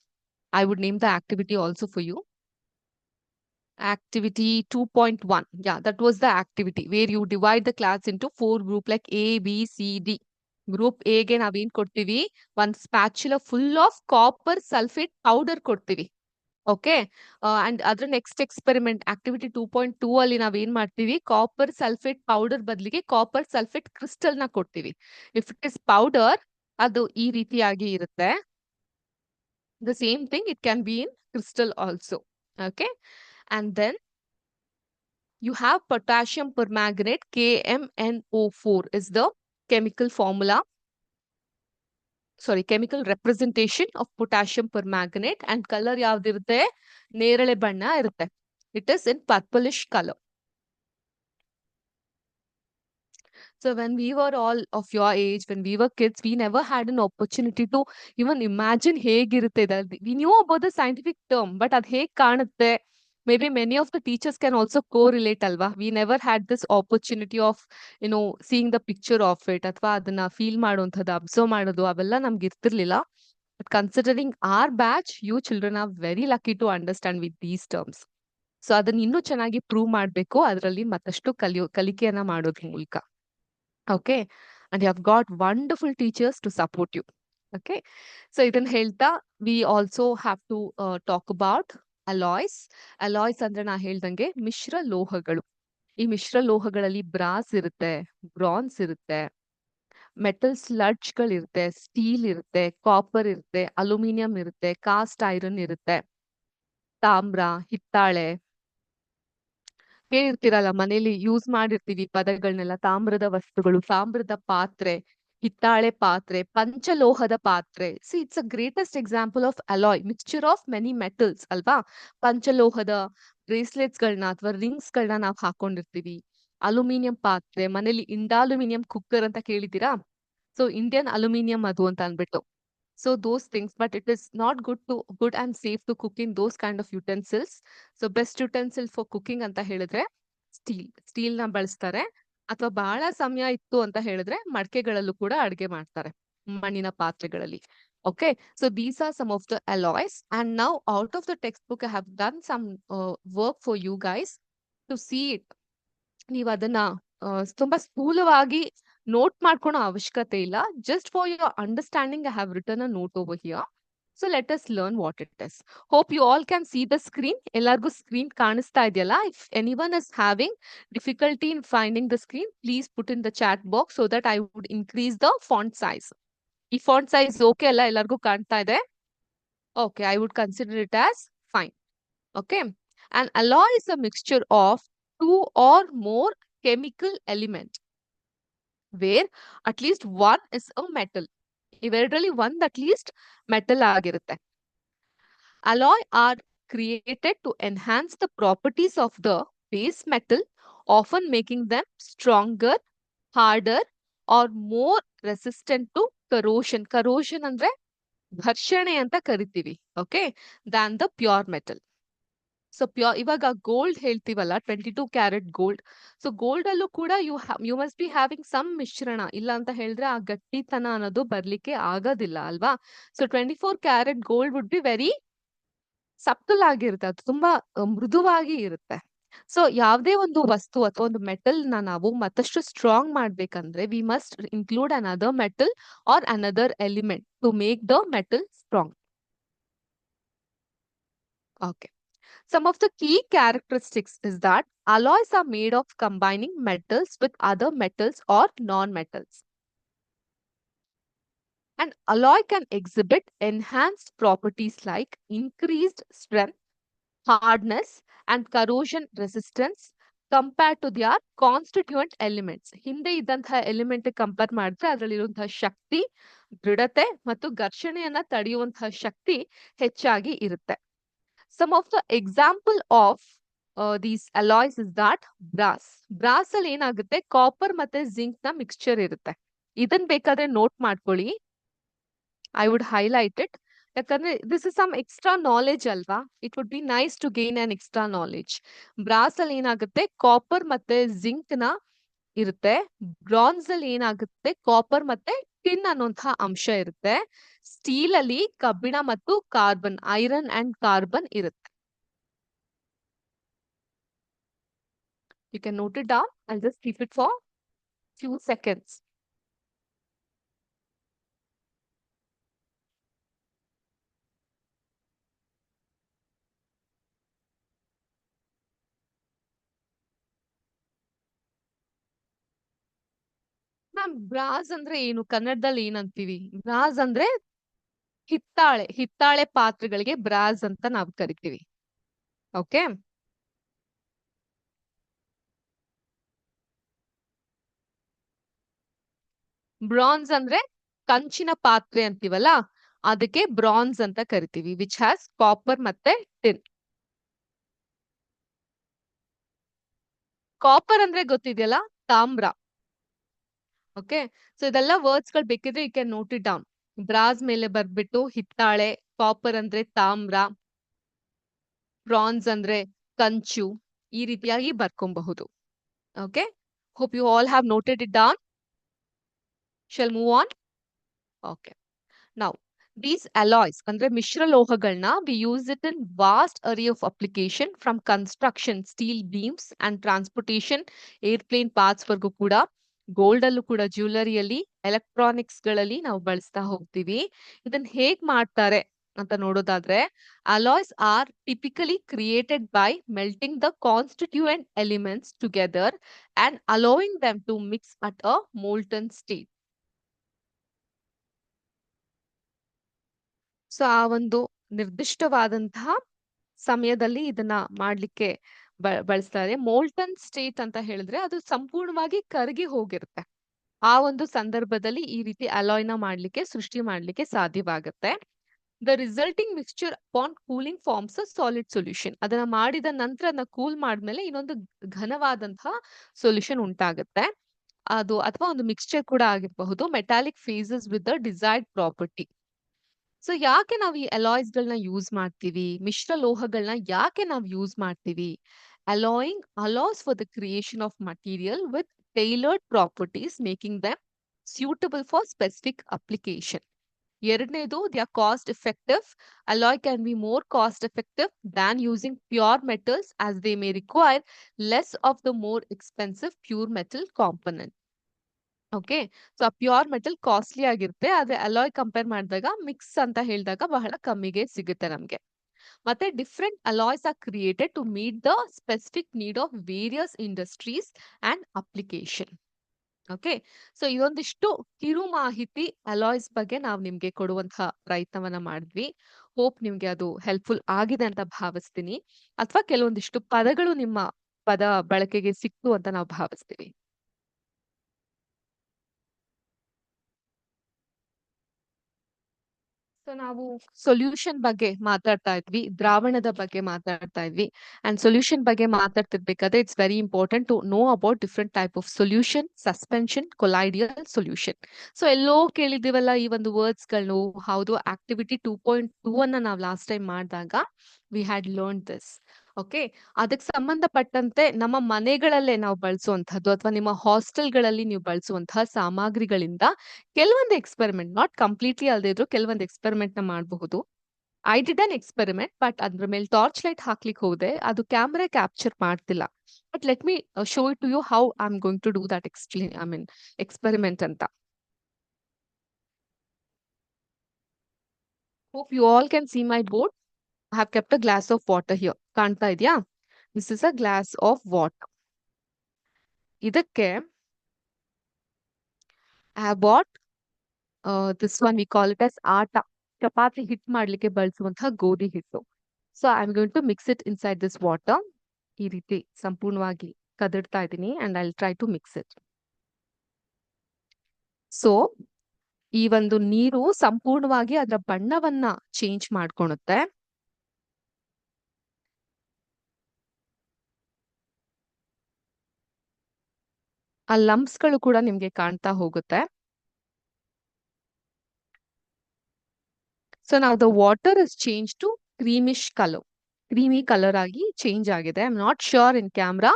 I would name the activity also for you. Activity 2.1. Yeah, that was the activity where you divide the class into 4 groups like A, B, C, D. Group A ಗೆ ನಾವೇನ್ ಕೊಡ್ತೀವಿ? one spatula full of copper sulfate powder ಕೊಡ್ತೀವಿ. Okay, and ಅದ್ರ next experiment activity 2.2 ಅಲ್ಲಿ ನಾವೇನ್ ಮಾಡ್ತೀವಿ? Copper sulphate powder ಬದಲಿಗೆ copper sulphate crystal ನ ಕೊಡ್ತೀವಿ. ಇಫ್ ಇಟ್ ಇಸ್ ಪೌಡರ್, ಅದು ಈ ರೀತಿಯಾಗಿ ಇರುತ್ತೆ. The same thing it can be in crystal also. Okay, and then you have potassium permanganate, KMnO4 is the chemical formula. Sorry, chemical representation of potassium permanganate, and color ಯಾವ್ದಿರುತ್ತೆ? ನೇರಳೆ ಬಣ್ಣ ಇರುತ್ತೆ. It is in purplish color. So when we were all of your age, when we were kids, we never had an opportunity to even imagine ಹೇಗಿರುತ್ತೆ ಇದು. We knew about the scientific term, but ಅದು ಹೇಗ್ ಕಾಣುತ್ತೆ, maybe many of the teachers can also correlate ಅಲ್ವಾ. We never had this opportunity of, seeing the picture of it, ಅಥವಾ ಅದನ್ನ feel ಮಾಡುವಂಥದ್ದು, observe ಮಾಡೋದು, ಅವೆಲ್ಲ ನಮ್ಗೆ ಇರ್ತಿರ್ಲಿಲ್ಲ. But considering our batch, you children are very lucky to understand with these terms. So ಅದನ್ನ ಇನ್ನೂ ಚೆನ್ನಾಗಿ ಪ್ರೂವ್ ಮಾಡ್ಬೇಕು, ಅದರಲ್ಲಿ ಮತ್ತಷ್ಟು ಕಲಿಕೆಯನ್ನ ಮಾಡೋದ್ರ ಮೂಲಕ. Okay, and you have got wonderful teachers to support you. Okay, so ಇದನ್ನ ಹೇಳ್ತಾ we also have to talk about alloys. Alloys ಅಂದ್ರೆ ನಾ ಹೇಳ್ದಂಗೆ ಮಿಶ್ರ ಲೋಹಗಳು. ಈ ಮಿಶ್ರ ಲೋಹಗಳಲ್ಲಿ ಬ್ರಾಸ್ ಇರುತ್ತೆ, ಬ್ರಾನ್ಸ್ ಇರುತ್ತೆ, ಮೆಟಲ್ ಸ್ಲಡ್ಜ್ಗಳಿರುತ್ತೆ, ಸ್ಟೀಲ್ ಇರುತ್ತೆ, ಕಾಪರ್ ಇರುತ್ತೆ, ಅಲ್ಯೂಮಿನಿಯಂ ಇರುತ್ತೆ, ಕಾಸ್ಟ್ ಐರನ್ ಇರುತ್ತೆ, ತಾಮ್ರ, ಹಿತ್ತಾಳೆ. ಕೇಳಿರ್ತೀರಲ್ಲ, ಮನೇಲಿ ಯೂಸ್ ಮಾಡಿರ್ತೀವಿ ಪದಗಳನ್ನೆಲ್ಲ. ತಾಮ್ರದ ವಸ್ತುಗಳು, ತಾಮ್ರದ ಪಾತ್ರೆ, ಹಿತ್ತಾಳೆ ಪಾತ್ರೆ, ಪಂಚಲೋಹದ ಪಾತ್ರೆ. C, it's a greatest example of alloy, mixture of many metals ಅಲ್ವಾ. ಪಂಚಲೋಹದ ಬ್ರೇಸ್ಲೆಟ್ಸ್ ಗಳನ್ನ ಅಥವಾ ರಿಂಗ್ಸ್ ಗಳನ್ನ ನಾವು ಹಾಕೊಂಡಿರ್ತೀವಿ. ಅಲ್ಯೂಮಿನಿಯಂ ಪಾತ್ರೆ, ಮನೇಲಿ ಇಂಡಾಲ್ಯೂಮಿನಿಯಂ ಕುಕ್ಕರ್ ಅಂತ ಕೇಳಿದ್ದೀರಾ? ಸೊ ಇಂಡಿಯನ್ ಅಲ್ಯೂಮಿನಿಯಂ ಅದು ಅಂತ ಅಂದ್ಬಿಟ್ಟು. So those things, but it is not good and safe to cook in those kind of utensils. So best utensil for cooking ಅಂತ ಹೇಳಿದ್ರೆ ಸ್ಟೀಲ್ ನ ಬಳಸ್ತಾರೆ. ಅಥವಾ ಬಹಳ ಸಮಯ ಇತ್ತು ಅಂತ ಹೇಳಿದ್ರೆ ಮಡಕೆಗಳಲ್ಲೂ ಕೂಡ ಅಡಿಗೆ ಮಾಡ್ತಾರೆ, ಮಣ್ಣಿನ ಪಾತ್ರೆಗಳಲ್ಲಿ. Okay, so these are some of the alloys, and now out of the textbook I have done some work for you guys to see it. ನೀವು ಅದನ್ನ ತುಂಬಾ ಸ್ಥೂಲವಾಗಿ ನೋಟ್ ಮಾಡ್ಕೊಳೋ ಅವಶ್ಯಕತೆ ಇಲ್ಲ. Just for your understanding I have return a note over here. So let us learn what it is. Hope you all can see the screen. ಎಲ್ಲರಿಗೂ screen ಕಾಣಿಸ್ತಾ ಇದೆಯಲ್ಲ? If anyone is having difficulty in finding the screen, please put in the chat box so that I would increase the font size. ಈ font size okay ಅಲ್ಲ? ಎಲ್ಲರಿಗೂ ಕಾಣ್ತಾ ಇದೆ? Okay, I would consider it as fine. Okay, an alloy is a mixture of two or more chemical element where at least one is a metal. ಇವೆರಡರಲ್ಲಿ ಒಂದ್ at least metal ಆಗಿರುತ್ತೆ. Alloy are created to enhance the properties of the base metal, often making them stronger, harder, or more resistant to corrosion. Corrosion ಅಂದ್ರೆ ಘರ್ಷಣೆ ಅಂತ ಕರಿತೀವಿ. Okay, than the pure metal. So ಇವಾಗ gold ಹೇಳ್ತೀವಲ್ಲ, 22 carat gold. So gold ಅಲ್ಲೂ ಕೂಡ you must be having some ಮಿಶ್ರಣ. ಇಲ್ಲ ಅಂತ ಹೇಳಿದ್ರೆ ಆ ಗಟ್ಟಿತನ ಅನ್ನೋದು ಬರ್ಲಿಕ್ಕೆ ಆಗೋದಿಲ್ಲ ಅಲ್ವಾ. So 24 carat gold would be very subtle ಆಗಿರುತ್ತೆ, ಅದು ತುಂಬಾ ಮೃದುವಾಗಿ ಇರುತ್ತೆ. ಸೊ ಯಾವುದೇ ಒಂದು ವಸ್ತು ಅಥವಾ ಒಂದು ಮೆಟಲ್ ನಾವು ಮತ್ತಷ್ಟು ಸ್ಟ್ರಾಂಗ್ ಮಾಡ್ಬೇಕಂದ್ರೆ we must include another metal or another element to make the metal strong. Okay. Some of the key characteristics is that alloys are made of combining metals with other metals or non-metals. An alloy can exhibit enhanced properties like increased strength, hardness, and corrosion resistance compared to their constituent elements. ಹಿಂದೆ ಇದ್ದಂತಹ element compare ಮಾಡಿದ್ರೆ ಅದರಲ್ಲಿರುವಂತಹ ಶಕ್ತಿ, ದೃಢತೆ ಮತ್ತು ಘರ್ಷಣೆಯನ್ನ ತಡೆಯುವಂತಹ ಶಕ್ತಿ ಹೆಚ್ಚಾಗಿ ಇರುತ್ತೆ. Some of the example of these alloys is that brass. Brass ಅಲ್ಲಿ ಏನಾಗುತ್ತೆ, copper ಮತ್ತೆ zinc ನ ಮಿಕ್ಸ್ಚರ್ ಇರುತ್ತೆ. ಇದನ್ ಬೇಕಾದ್ರೆ ನೋಟ್ ಮಾಡ್ಕೊಳ್ಳಿ. I would highlight it. ಯಾಕಂದ್ರೆ this is some extra knowledge ಅಲ್ವಾ. It would be nice to gain an extra knowledge. Brass ಅಲ್ಲಿ ಏನಾಗುತ್ತೆ, ಕಾಪರ್ ಮತ್ತೆ ಜಿಂಕ್ ನ ಇರುತ್ತೆ. ಬ್ರಾನ್ಸ್ ಅಲ್ಲಿ ಏನಾಗುತ್ತೆ, ಕಾಪರ್ ಮತ್ತೆ ಟಿನ್ ಅನ್ನುವಂತಹ ಅಂಶ ಇರುತ್ತೆ. ಸ್ಟೀಲ್ ಅಲ್ಲಿ ಕಬ್ಬಿಣ ಮತ್ತು ಕಾರ್ಬನ್, ಐರನ್ ಅಂಡ್ ಕಾರ್ಬನ್ ಇರುತ್ತೆ. You can note it down. I'll just keep it for few seconds. Ma'am, brass ಅಂದ್ರೆ ಏನು? ಕನ್ನಡದಲ್ಲಿ ಏನಂತೀವಿ? ಬ್ರಾಸ್ ಅಂದ್ರೆ ಹಿತ್ತಾಳೆ ಪಾತ್ರೆಗಳಿಗೆ ಬ್ರಾಸ್ ಅಂತ ನಾವು ಕರಿತೀವಿ. ಓಕೆ, ಬ್ರಾನ್ಸ್ ಅಂದ್ರೆ ಕಂಚಿನ ಪಾತ್ರೆ ಅಂತೀವಲ್ಲ, ಅದಕ್ಕೆ ಬ್ರಾನ್ಸ್ ಅಂತ ಕರಿತೀವಿ, ವಿಚ್ ಹ್ಯಾಸ್ ಕಾಪರ್ ಮತ್ತೆ ಟಿನ್. ಕಾಪರ್ ಅಂದ್ರೆ ಗೊತ್ತಿದೆಯಲ್ಲ, ತಾಮ್ರ. ಓಕೆ. ಸೊ ಇದೆಲ್ಲ ವರ್ಡ್ಸ್ ಗಳು ಬೇಕಿದ್ರೆ you can note it down. Brass ಮೇಲೆ ಬರ್ಬಿಟ್ಟು ಹಿತ್ತಾಳೆ, ಕಾಪರ್ ಅಂದ್ರೆ ತಾಮ್ರ, ಬ್ರಾನ್ಸ್ ಅಂದ್ರೆ ಕಂಚು, ಈ ರೀತಿಯಾಗಿ ಬರ್ಕೊಬಹುದು. Okay. Hope you all have noted it down. Shall move on. Okay. Now, these alloys, ಅಂದ್ರೆ ಮಿಶ್ರಲೋಹಗಳನ್ನ we use it in vast array of application from construction, steel beams and transportation, airplane parts ವರ್ಗೂ ಕೂಡ, gold ಅಲ್ಲೂ ಕೂಡ, ಜ್ಯುವೆಲರಿಯಲ್ಲಿ, electronics ಗಳಲ್ಲಿ ನಾವು ಬಳಸ್ತಾ ಹೋಗ್ತೀವಿ. ಇದನ್ನ ಹೇಗ್ ಮಾಡ್ತಾರೆ ಅಂತ ನೋಡೋದಾದ್ರೆ, alloys are typically created by melting the constituent elements together and allowing them to mix at a molten state. So ಆ ಒಂದು ನಿರ್ದಿಷ್ಟವಾದಂತಹ ಸಮಯದಲ್ಲಿ ಇದನ್ನ ಮಾಡ್ಲಿಕ್ಕೆ ಬಳಸ್ತಾರೆ. ಮೋಲ್ಟನ್ ಸ್ಟೇಟ್ ಅಂತ ಹೇಳಿದ್ರೆ ಅದು ಸಂಪೂರ್ಣವಾಗಿ ಕರಗಿ ಹೋಗಿರುತ್ತೆ. ಆ ಒಂದು ಸಂದರ್ಭದಲ್ಲಿ ಈ ರೀತಿ ಅಲಾಯ್ನ ಮಾಡ್ಲಿಕ್ಕೆ, ಸೃಷ್ಟಿ ಮಾಡ್ಲಿಕ್ಕೆ ಸಾಧ್ಯವಾಗುತ್ತೆ. The resulting mixture upon cooling forms a solid solution. ಅದನ್ನ ಮಾಡಿದ ನಂತರ ಅದನ್ನ ಕೂಲ್ ಮಾಡಿದ್ಮೇಲೆ ಇನ್ನೊಂದು ಘನವಾದಂತಹ ಸೊಲ್ಯೂಷನ್ ಉಂಟಾಗುತ್ತೆ. ಅದು ಅಥವಾ ಒಂದು ಮಿಕ್ಸ್ಚರ್ ಕೂಡ ಆಗಿರಬಹುದು. Metallic phases with the desired property. So ಯಾಕೆ ನಾವು ಈ ಅಲಾಯ್ಸ್ ಗಳನ್ನ ಯೂಸ್ ಮಾಡ್ತೀವಿ? ಮಿಶ್ರ ಲೋಹಗಳನ್ನ ಯಾಕೆ ನಾವು ಯೂಸ್ ಮಾಡ್ತೀವಿ? Alloying alloys for the creation of material with tailored properties making them suitable for specific application. ಎರಡನೇದು, they are cost effective. Alloy can be more cost effective than using pure metals as they may require less of the more expensive pure metal component. Okay. So ಆ pure metal costly ಆಗಿರುತ್ತೆ. ಆದ್ರೆ alloy compare ಮಾಡಿದಾಗ mix ಅಂತ ಹೇಳಿದಾಗ ಬಹಳ ಕಮ್ಮಿಗೆ ಸಿಗುತ್ತೆ ನಮ್ಗೆ. ಮತ್ತೆ different alloys are created to meet the specific need of various industries and application. Okay. So ಇದೊಂದಿಷ್ಟು ಕಿರು ಮಾಹಿತಿ ಅಲಾಯ್ಸ್ ಬಗ್ಗೆ ನಾವು ನಿಮ್ಗೆ ಕೊಡುವಂತಹ ಪ್ರಯತ್ನವನ್ನ ಮಾಡಿದ್ವಿ. ಹೋಪ್ ನಿಮ್ಗೆ ಅದು ಹೆಲ್ಪ್ಫುಲ್ ಆಗಿದೆ ಅಂತ ಭಾವಿಸ್ತೀನಿ. ಅಥವಾ ಕೆಲವೊಂದಿಷ್ಟು ಪದಗಳು ನಿಮ್ಮ ಪದ ಬಳಕೆಗೆ ಸಿಕ್ತು ಅಂತ ನಾವು ಭಾವಿಸ್ತೀವಿ. ಸೊ ನಾವು ಸೊಲ್ಯೂಷನ್ ಬಗ್ಗೆ ಮಾತಾಡ್ತಾ ಇದ್ವಿ, ದ್ರಾವಣದ ಬಗ್ಗೆ ಮಾತಾಡ್ತಾ ಇದ್ವಿ. ಅಂಡ್ ಸೊಲ್ಯೂಷನ್ ಬಗ್ಗೆ ಮಾತಾಡ್ತಿರ್ಬೇಕಾದ್ರೆ it's very important to know about different type of solution, suspension, colloidal solution. So ಎಲ್ಲೋ ಕೇಳಿದಿವಲ್ಲ ಈ ಒಂದು ವರ್ಡ್ಸ್ ಗಳು. ಹೌದು, ಆಕ್ಟಿವಿಟಿ 2.2 ಅನ್ನ ನಾವು ಲಾಸ್ಟ್ ಟೈಮ್ ಮಾಡಿದಾಗ we had learn this. Okay. ಅದಕ್ಕೆ ಸಂಬಂಧಪಟ್ಟಂತೆ ನಮ್ಮ ಮನೆಗಳಲ್ಲೇ ನಾವು ಬಳಸುವಂತಹದ್ದು ಅಥವಾ ನಿಮ್ಮ ಹಾಸ್ಟೆಲ್ಗಳಲ್ಲಿ ನೀವು ಬಳಸುವಂತಹ ಸಾಮಗ್ರಿಗಳಿಂದ ಕೆಲವೊಂದು ಎಕ್ಸ್ಪೆರಿಮೆಂಟ್, ನಾಟ್ ಕಂಪ್ಲೀಟ್ಲಿ ಅಲ್ಲದೆ ಇದ್ರು ಕೆಲವೊಂದು ಎಕ್ಸ್ಪೆರಿಮೆಂಟ್ ನ ಮಾಡಬಹುದು. I did an experiment, but ಅದ್ರ ಮೇಲೆ ಟಾರ್ಚ್ ಲೈಟ್ ಹಾಕ್ಲಿಕ್ಕೆ ಹೋದೆ, ಅದು ಕ್ಯಾಮ್ರಾ ಕ್ಯಾಪ್ಚರ್ ಮಾಡ್ತಿಲ್ಲ. But let me show it to you how I am going to do that experiment ಅಂತ. Hope you all can see my board. I have kept a glass of water here. ಕಾಣ್ತಾ ಇದೆಯಾ? This is a glass of water. ಇದಕ್ಕೆ I have bought this one, we call it as ಆಟ. Chapati hit ಮಾಡ್ಲಿಕ್ಕೆ ಬಳಸುವಂತಹ ಗೋಧಿ ಹಿಟ್ಟು. So I am going to mix it inside this water. ಈ ರೀತಿ ಸಂಪೂರ್ಣವಾಗಿ ಕದಡ್ತಾ ಇದ್ದೀನಿ and I try to mix it. So ಈ ಒಂದು ನೀರು ಸಂಪೂರ್ಣವಾಗಿ ಅದರ ಬಣ್ಣವನ್ನ ಚೇಂಜ್ ಮಾಡ್ಕೊಳುತ್ತೆ. ಆ ಲಂಪ್ಸ್ ಗಳು ಕೂಡ ನಿಮ್ಗೆ ಕಾಣ್ತಾ ಹೋಗುತ್ತೆ. ಸೊ ನಾವು the water is change to creamish colour. Creamy colour ಆಗಿ ಚೇಂಜ್ ಆಗಿದೆ. I am not sure in camera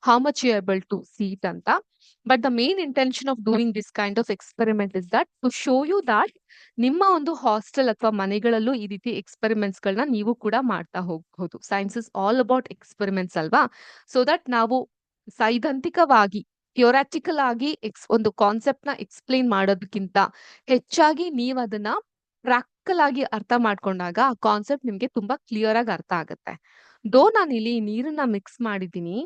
how much you able to see it ಅಂತ. But the main intention of doing this kind of experiment is that to show you that ನಿಮ್ಮ ಒಂದು hostel ಅಥವಾ ಮನೆಗಳಲ್ಲೂ ಈ ರೀತಿ experiments ಗಳನ್ನ ನೀವು ಕೂಡ ಮಾಡ್ತಾ ಹೋಗಬಹುದು. Science is all about experiments ಅಲ್ವಾ? ಸೊ ದಟ್ ನಾವು ಸೈದ್ಧಾಂತಿಕವಾಗಿ, ಥಿಯೋರಾಟಿಕಲ್ ಆಗಿ ಒಂದು ಕಾನ್ಸೆಪ್ಟ್ ನ ಎಕ್ಸ್ಪ್ಲೇನ್ ಮಾಡೋದಕ್ಕಿಂತ ಹೆಚ್ಚಾಗಿ ನೀವು ಅದನ್ನ ಪ್ರಾಕ್ಟಿಕಲ್ ಆಗಿ ಅರ್ಥ ಮಾಡ್ಕೊಂಡಾಗ ಆ ಕಾನ್ಸೆಪ್ಟ್ ನಿಮ್ಗೆ ತುಂಬಾ ಕ್ಲಿಯರ್ ಆಗಿ ಅರ್ಥ ಆಗುತ್ತೆ. ದೋ ನಾನು ಇಲ್ಲಿ ನೀರನ್ನ ಮಿಕ್ಸ್ ಮಾಡಿದ್ದೀನಿ.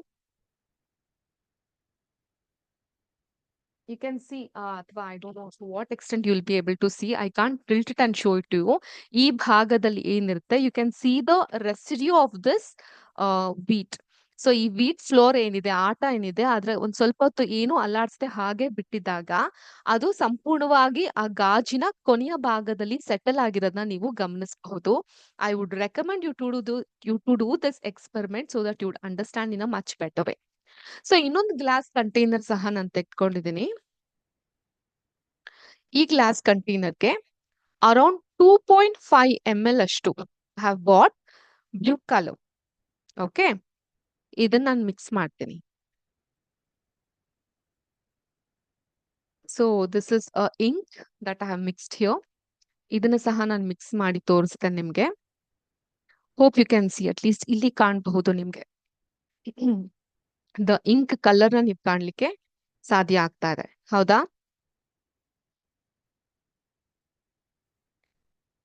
You can see, ಅಥವಾ I don't know to what extent you will be able to see. I can't tilt it and show it to you. ಈ ಭಾಗದಲ್ಲಿ ಏನಿರುತ್ತೆ, you can see the residue of this wheat. So ಈ wheat flour ಏನಿದೆ, ಆಟ ಏನಿದೆ, ಆದ್ರೆ ಒಂದ್ ಸ್ವಲ್ಪ ಹೊತ್ತು ಏನು ಅಲ್ಲಾಡ್ಸದೆ ಹಾಗೆ ಬಿಟ್ಟಿದ್ದಾಗ ಅದು ಸಂಪೂರ್ಣವಾಗಿ ಆ ಗಾಜಿನ ಕೊನೆಯ ಭಾಗದಲ್ಲಿ ಸೆಟಲ್ ಆಗಿರೋದನ್ನ ನೀವು ಗಮನಿಸಬಹುದು. I would recommend you to do this experiment so that you would understand in a much better way. So ಇನ್ನೊಂದು ಗ್ಲಾಸ್ ಕಂಟೈನರ್ ಸಹ ನಾನು ತೆಗೆದುಕೊಂಡಿದ್ದೀನಿ. ಈ ಗ್ಲಾಸ್ ಕಂಟೈನರ್ಗೆ ಅರೌಂಡ್ 2.5 ml ಅಷ್ಟು have bought blue colour. Okay, ಇದನ್ನ ನಾನು ಮಿಕ್ಸ್ ಮಾಡ್ತೀನಿ. So this is a ink that I have mixed here. ಇದನ್ನ ಸಹ ನಾನು ಮಿಕ್ಸ್ ಮಾಡಿ ತೋರಿಸ್ತೇನೆ ನಿಮ್ಗೆ. Hope you can see, at least ಇಲ್ಲಿ ಕಾಣಬಹುದು ನಿಮ್ಗೆ. ದ ಇಂಕ್ ಕಲರ್ ನ ನೀವು ಕಾಣ್ಲಿಕ್ಕೆ ಸಾಧ್ಯ ಆಗ್ತಾ ಇದೆ, ಹೌದಾ?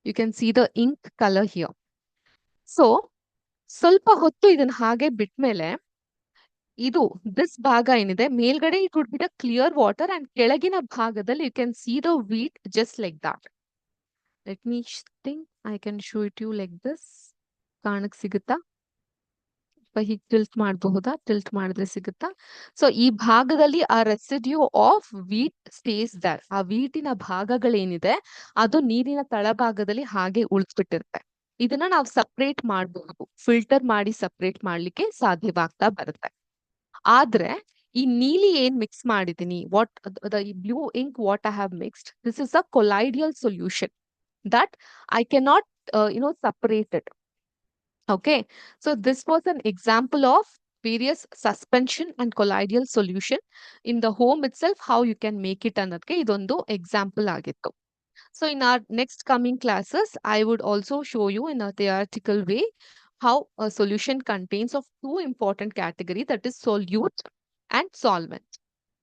You can see the ink colour here. So ಸ್ವಲ್ಪ ಹೊತ್ತು ಇದನ್ನ ಹಾಗೆ ಬಿಟ್ಮೇಲೆ ಇದು ದಿಸ್ ಭಾಗ ಏನಿದೆ ಮೇಲ್ಗಡೆ it would be the clear water and ಕೆಳಗಿನ ಭಾಗದಲ್ಲಿ you can see the wheat just like that. Let me think I can show it you like this. ಕಾಣಕ್ ಸಿಗುತ್ತಾ? ಹೀಗೆ ಟಿಲ್ಟ್ ಮಾಡಬಹುದಾ? ಟಿಲ್ಟ್ ಮಾಡಿದ್ರೆ ಸಿಗುತ್ತಾ? ಸೊ ಈ ಭಾಗದಲ್ಲಿ ಆ residue of wheat stays there. ಆ ವೀಟಿನ ಭಾಗಗಳೇನಿದೆ ಅದು ನೀರಿನ ತಳಭಾಗದಲ್ಲಿ ಹಾಗೆ ಉಳಿದ್ಬಿಟ್ಟಿರುತ್ತೆ. ಇದನ್ನ ನಾವು ಸಪ್ರೇಟ್ ಮಾಡಬಹುದು, ಫಿಲ್ಟರ್ ಮಾಡಿ ಸಪ್ರೇಟ್ ಮಾಡ್ಲಿಕ್ಕೆ ಸಾಧ್ಯವಾಗ್ತಾ ಬರುತ್ತೆ. ಆದ್ರೆ ಈ ನೀಲಿ ಏನ್ ಮಿಕ್ಸ್ ಮಾಡಿದೀನಿ, what the blue ink what I have mixed, this is a colloidal solution that I cannot separate it. Okay, so this was an example of various suspension and colloidal solution in the home itself, how you can make it ಅನ್ನೋದಕ್ಕೆ ಇದೊಂದು example ಆಗಿತ್ತು. So in our next coming classes, I would also show you in a theoretical way how a solution contains of two important categories, that is solute and solvent.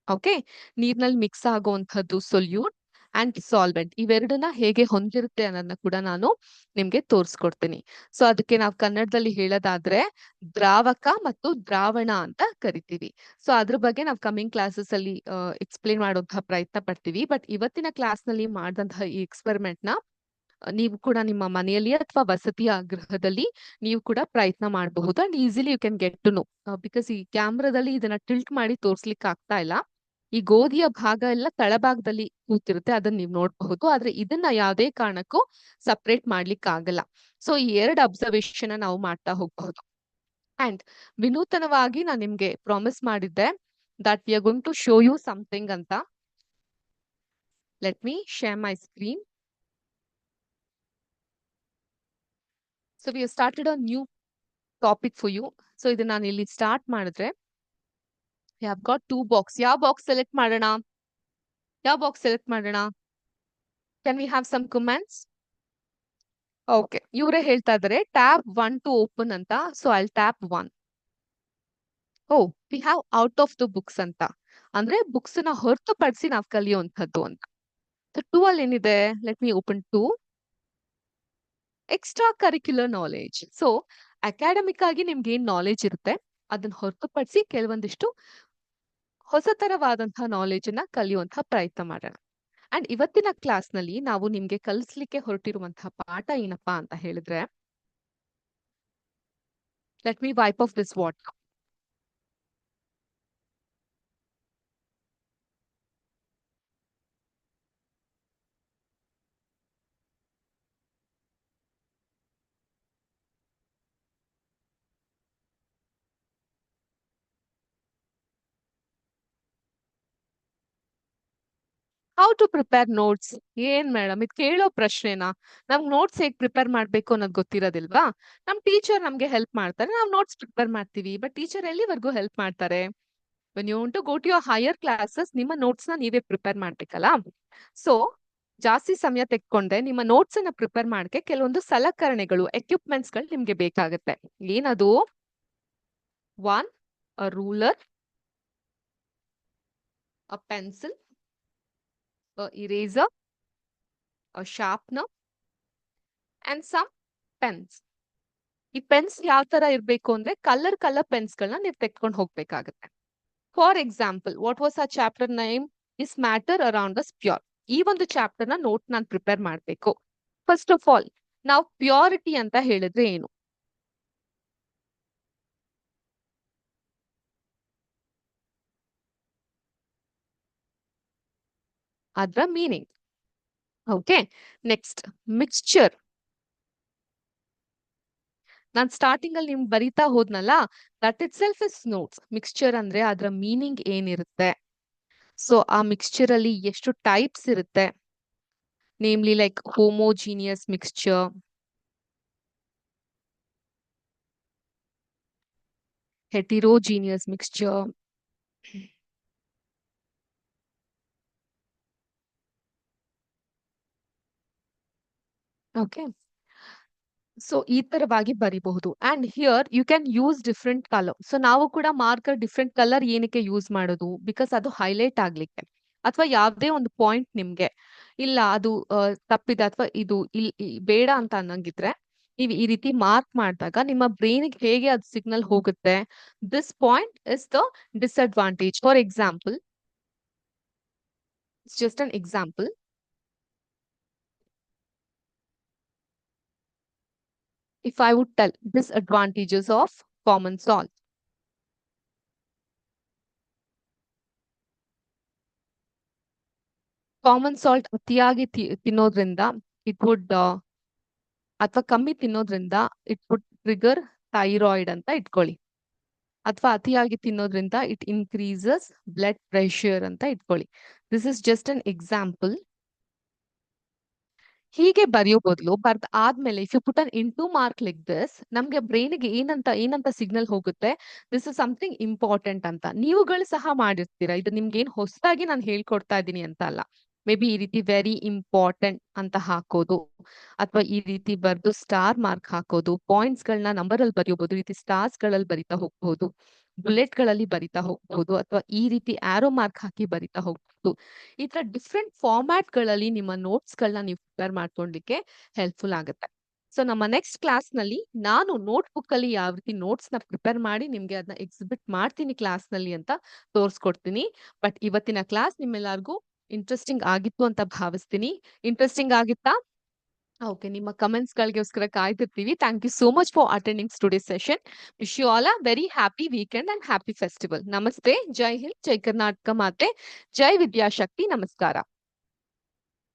Okay, ನೀರ್ನಲ್ಲಿ mix ಆಗುವಂತಹದ್ದು solute and solvent, ಇವೆರಡನ್ನ ಹೇಗೆ ಹೊಂದಿರುತ್ತೆ ಅನ್ನೋದನ್ನ ಕೂಡ ನಾನು ನಿಮ್ಗೆ ತೋರಿಸ್ಕೊಡ್ತೀನಿ. ಸೊ ಅದಕ್ಕೆ ನಾವು ಕನ್ನಡದಲ್ಲಿ ಹೇಳೋದಾದ್ರೆ ದ್ರಾವಕ ಮತ್ತು ದ್ರಾವಣ ಅಂತ ಕರಿತೀವಿ. ಸೊ ಅದ್ರ ಬಗ್ಗೆ ನಾವು ಕಮಿಂಗ್ ಕ್ಲಾಸಸ್ ಅಲ್ಲಿ ಎಕ್ಸ್ಪ್ಲೇನ್ ಮಾಡುವಂತಹ ಪ್ರಯತ್ನ ಪಡ್ತೀವಿ. ಬಟ್ ಇವತ್ತಿನ ಕ್ಲಾಸ್ ನಲ್ಲಿ ಮಾಡಿದಂತಹ ಈ ಎಕ್ಸ್ಪೆರಿಮೆಂಟ್ ನ ನೀವು ಕೂಡ ನಿಮ್ಮ ಮನೆಯಲ್ಲಿ ಅಥವಾ ವಸತಿಯ ಗೃಹದಲ್ಲಿ ನೀವು ಕೂಡ ಪ್ರಯತ್ನ ಮಾಡಬಹುದು. And easily you can get to know, because ಈ ಕ್ಯಾಮ್ರಾದಲ್ಲಿ ಇದನ್ನ ಟಿಲ್ಟ್ ಮಾಡಿ ತೋರ್ಸ್ಲಿಕ್ಕೆ ಆಗ್ತಾ ಇಲ್ಲ. ಈ ಗೋಧಿಯ ಭಾಗ ಎಲ್ಲ ತಳಭಾಗದಲ್ಲಿ ಕೂತಿರುತ್ತೆ, ಅದನ್ನ ನೀವು ನೋಡಬಹುದು. ಆದ್ರೆ ಇದನ್ನ ಯಾವುದೇ ಕಾರಣಕ್ಕೂ ಸಪರೇಟ್ ಮಾಡ್ಲಿಕ್ಕೆ ಆಗಲ್ಲ. ಸೊ ಈ ಎರಡು ಅಬ್ಸರ್ವೇಷನ್ ನಾವು ಮಾಡ್ತಾ ಹೋಗಬಹುದು. ಅಂಡ್ ವಿನೂತನವಾಗಿ ನಾನು ನಿಮ್ಗೆ ಪ್ರಾಮಿಸ್ ಮಾಡಿದ್ದೆ that we are going to show you something ಅಂತ. Let me share my screen. So we started a new topic for you. So ಇದನ್ನ ನಾನು ಇಲ್ಲಿ ಸ್ಟಾರ್ಟ್ ಮಾಡಿದ್ರೆ we have got two box. ಯಾವ ಬಾಕ್ಸ್ ಸೆಲೆಕ್ಟ್ ಮಾಡೋಣ? ಯಾವ box select ಮಾಡೋಣ? Can we have some comments? Okay, ಇವರೇ ಹೇಳ್ತಾ ಇದ್ದಾರೆ ಟ್ಯಾಬ್ 1 ಟು ಓಪನ್ ಅಂತ. So I tap 1. Oh, we have out of the books ಅಂತ, ಅಂದ್ರೆ ಬುಕ್ಸ್ ನ ಹೊರತುಪಡಿಸಿ ನಾವು ಕಲಿಯುವಂತದ್ದು ಅಂತ. 2 ಅಲ್ಲಿ ಏನಿದೆ? Let me open 2. Extra curricular knowledge. So academic ಆಗಿ ನಿಮ್ಗೆ ಏನ್ ನಾಲೆಜ್ ಇರುತ್ತೆ ಅದನ್ನ ಹೊರತುಪಡಿಸಿ ಕೆಲವೊಂದಿಷ್ಟು ಹೊಸ ತರವಾದಂತಹ ನಾಲೆಜ್ ಅನ್ನ ಕಲಿಯುವಂತಹ ಪ್ರಯತ್ನ ಮಾಡೋಣ. ಅಂಡ್ ಇವತ್ತಿನ ಕ್ಲಾಸ್ ನಲ್ಲಿ ನಾವು ನಿಮ್ಗೆ ಕಲಿಸ್ಲಿಕ್ಕೆ ಹೊರಟಿರುವಂತಹ ಪಾಠ ಏನಪ್ಪಾ ಅಂತ ಹೇಳಿದ್ರೆ, let me wipe off this water. How to prepare notes. ಏನ್ ಮೇಡಮ್ ಇದು ಕೇಳೋ ಪ್ರಶ್ನೆನಾ? ನಮ್ಗೆ ನೋಟ್ಸ್ ಹೇಗ್ ಪ್ರಿಪೇರ್ ಮಾಡ್ಬೇಕು ಅನ್ನೋದು ಗೊತ್ತಿರೋದಿಲ್ವಾ? ನಮ್ ಟೀಚರ್ ನಮ್ಗೆ ಹೆಲ್ಪ್ ಮಾಡ್ತಾರೆ, ನಾವು ನೋಟ್ಸ್ ಪ್ರಿಪೇರ್ ಮಾಡ್ತೀವಿ. ಬಟ್ ಟೀಚರ್ ಎಲ್ಲಿವರೆಗೂ ಹೆಲ್ಪ್ ಮಾಡ್ತಾರೆ? When you want to go to your higher classes, ನಿಮ್ಮ ನೋಟ್ಸ್ ನ ನೀವೇ ಪ್ರಿಪೇರ್ ಮಾಡ್ಬೇಕಲ್ಲ. ಸೊ ಜಾಸ್ತಿ ಸಮಯ ತೆಕ್ಕೊಂಡೆ ನಿಮ್ಮ ನೋಟ್ಸ್ ಅನ್ನ ಪ್ರಿಪೇರ್ ಮಾಡಕ್ಕೆ ಕೆಲವೊಂದು ಸಲಕರಣೆಗಳು, ಎಕ್ವಿಪ್ಮೆಂಟ್ಸ್ ಗಳು ನಿಮ್ಗೆ ಬೇಕಾಗುತ್ತೆ. ಏನದು? 1, a ruler, a pencil, a eraser, a sharpener, and some pens. ಈ ಪೆನ್ಸ್ ಯಾವ ತರ ಇರ್ಬೇಕು ಅಂದ್ರೆ ಕಲರ್ ಪೆನ್ಸ್ ಗಳನ್ನ ನೀವು ತೆಕ್ಕೊಂಡು ಹೋಗ್ಬೇಕಾಗತ್ತೆ. ಫಾರ್ ಎಕ್ಸಾಂಪಲ್, ವಾಟ್ ವಾಸ್ ಆ chapter name? Is matter around us pure. ಈ ಒಂದು ಚಾಪ್ಟರ್ ನ ನೋಟ್ ನಾನು ಪ್ರಿಪೇರ್ ಮಾಡ್ಬೇಕು. ಫಸ್ಟ್ ಆಫ್ ಆಲ್ ನಾವು ಪ್ಯೂರಿಟಿ ಅಂತ ಹೇಳಿದ್ರೆ ಏನು? ಅದರ ಮೀನಿಂಗ್. Okay, next mixture. ನಾನ್ ಸ್ಟಾರ್ಟಿಂಗ್ ಅಲ್ಲಿ ನಿಮ್ಗೆ ಬರೀತಾ ಹೋದ್ನಲ್ಲ, that itself is notes. Mixture ಅಂದ್ರೆ ಅದರ ಮೀನಿಂಗ್ ಏನಿರುತ್ತೆ, ಸೊ ಆ ಮಿಕ್ಸ್ಚರ್ ಅಲ್ಲಿ ಎಷ್ಟು ಟೈಪ್ಸ್ ಇರುತ್ತೆ, namely like homogeneous mixture, heterogeneous mixture. Okay. So ಈ ತರವಾಗಿ ಬರಿಬಹುದು and here you can use different colour. So ನಾವು ಕೂಡ ಮಾರ್ಕರ್ ಡಿಫ್ರೆಂಟ್ ಕಲರ್ ಏನಕ್ಕೆ ಯೂಸ್ ಮಾಡೋದು, ಬಿಕಾಸ್ ಅದು ಹೈಲೈಟ್ ಆಗ್ಲಿಕ್ಕೆ, ಅಥವಾ ಯಾವ್ದೇ ಒಂದು ಪಾಯಿಂಟ್ ನಿಮ್ಗೆ ಇಲ್ಲ ಅದು ತಪ್ಪಿದೆ ಅಥವಾ ಇದು ಬೇಡ ಅಂತ ಅನ್ನಂಗಿದ್ರೆ ನೀವು ಈ ರೀತಿ ಮಾರ್ಕ್ ಮಾಡಿದಾಗ ನಿಮ್ಮ ಬ್ರೈನ್ಗೆ ಹೇಗೆ ಅದು ಸಿಗ್ನಲ್ ಹೋಗುತ್ತೆ, this point is the disadvantage. For example, it's just an example. If I would tell disadvantages of common salt. Common salt ಅತಿಯಾಗಿ ತಿನ್ನೋದ್ರಿಂದ ಇಟ್ ವುಡ್ ಅಥವಾ ಕಮ್ಮಿ ತಿನ್ನೋದ್ರಿಂದ ಇಟ್ ವುಡ್ ಟ್ರಿಗರ್ ಥೈರಾಯ್ಡ್ ಅಂತ ಇಟ್ಕೊಳ್ಳಿ. ಅಥವಾ ಅತಿಯಾಗಿ ತಿನ್ನೋದ್ರಿಂದ ಇಟ್ ಇನ್ಕ್ರೀಸಸ್ ಬ್ಲಡ್ ಪ್ರೆಷರ್ ಅಂತ ಇಟ್ಕೊಳ್ಳಿ. This is just an example. ಹೀಗೆ ಬರೆಯೋ ಬದಲು ಬರ್ದ್ ಆದ್ಮೇಲೆ if you put an into mark like this, ನಮ್ಗೆ ಬ್ರೈನ್ಗೆ ಏನಂತ ಸಿಗ್ನಲ್ ಹೋಗುತ್ತೆ, ದಿಸ್ ಇಸ್ ಸಮಥಿಂಗ್ ಇಂಪಾರ್ಟೆಂಟ್ ಅಂತ. ನೀವುಗಳು ಸಹ ಮಾಡಿರ್ತೀರಾ, ಇದು ನಿಮ್ಗೆ ಏನ್ ಹೊಸದಾಗಿ ನಾನು ಹೇಳ್ಕೊಡ್ತಾ ಇದ್ದೀನಿ ಅಂತ ಅಲ್ಲ. ಮೇ ಬಿ ಈ ರೀತಿ ವೆರಿ ಇಂಪಾರ್ಟೆಂಟ್ ಅಂತ ಹಾಕೋದು, ಅಥವಾ ಈ ರೀತಿ ಬರ್ದು ಸ್ಟಾರ್ ಮಾರ್ಕ್ ಹಾಕೋದು, ಪಾಯಿಂಟ್ಸ್ ಗಳನ್ನ ನಂಬರ್ ಅಲ್ಲಿ ಬರೆಯಬಹುದು, ಈ ರೀತಿ ಸ್ಟಾರ್ಸ್ ಗಳಲ್ಲಿ ಬರಿತಾ ಹೋಗ್ಬಹುದು, ಬುಲೆಟ್ ಗಳಲ್ಲಿ ಬರಿತಾ ಹೋಗ್ಬಹುದು, ಅಥವಾ ಈ ರೀತಿ ಆರೋ ಮಾರ್ಕ್ ಹಾಕಿ ಬರಿತಾ ಹೋಗ್ಬಹುದು. ಈ ತರ ಡಿಫ್ರೆಂಟ್ ಫಾರ್ಮ್ಯಾಟ್ ಗಳಲ್ಲಿ ನಿಮ್ಮ ನೋಟ್ಸ್ ಗಳನ್ನ ನೀವು ಪ್ರಿಪೇರ್ ಮಾಡ್ಕೊಳ್ಲಿಕ್ಕೆ ಹೆಲ್ಪ್ಫುಲ್ ಆಗುತ್ತೆ. ಸೊ ನಮ್ಮ ನೆಕ್ಸ್ಟ್ ಕ್ಲಾಸ್ ನಲ್ಲಿ ನಾನು ನೋಟ್ ಬುಕ್ ಅಲ್ಲಿ ಯಾವ ರೀತಿ ನೋಟ್ಸ್ ನ ಪ್ರಿಪೇರ್ ಮಾಡಿ ನಿಮ್ಗೆ ಅದನ್ನ ಎಕ್ಸಿಬಿಟ್ ಮಾಡ್ತೀನಿ ಕ್ಲಾಸ್ ನಲ್ಲಿ ಅಂತ ತೋರಿಸ್ಕೊಡ್ತೀನಿ. ಬಟ್ ಇವತ್ತಿನ ಕ್ಲಾಸ್ ನಿಮ್ಮೆಲ್ಲರಿಗೂ ಇಂಟ್ರೆಸ್ಟಿಂಗ್ ಆಗಿತ್ತು ಅಂತ ಭಾವಿಸ್ತೀನಿ. ಇಂಟ್ರೆಸ್ಟಿಂಗ್ ಆಗಿತ್ತಾ? ಓಕೆ, ನಿಮ್ಮ ಕಮೆಂಟ್ಸ್ ಗಳಿಗೋಸ್ಕರ ಕಾಯ್ತಿರ್ತೀವಿ. Thank you so much for attending today's session. Wish you all a very happy weekend and happy festival. ನಮಸ್ತೆ, ಜೈ ಹಿಂದ್, ಜೈ ಕರ್ನಾಟಕ ಮಾತೆ, ಜೈ ವಿದ್ಯಾಶಕ್ತಿ, ನಮಸ್ಕಾರ.